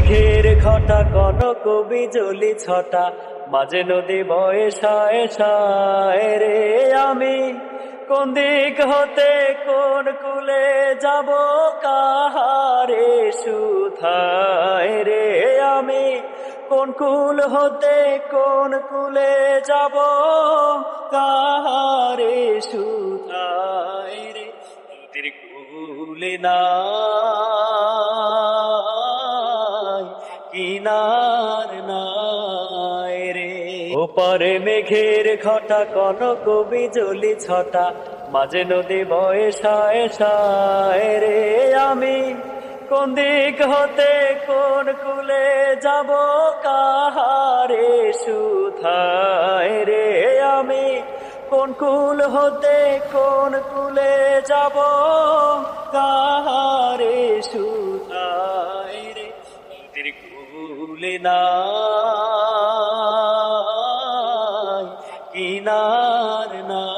মেঘের ঘটা কনক বিজলি ছটা, মাঝে নদী বয়ে সায় সায় রে। আমি কোন দিক হতে কোন কুলে যাব, কাহারে সুধায় রে। আমি কোন কুল হতে কোন কুলে যাব, কাহারে সুধায় রে। নদীর কুলে না কিনার নাই রে। ওপারে মেঘের ঘটা কনক বিজলি ছটা, মাঝে নদী বয়ে সায় সায় রে। আমি কোন দিক হতে কোন কুলে যাব, কাহারে সুধায় রে। আমি কোন কুল হতে কোন কুলে যাব, কাহারে সুধায় রে। নদীর কুলে নাই কিনার না।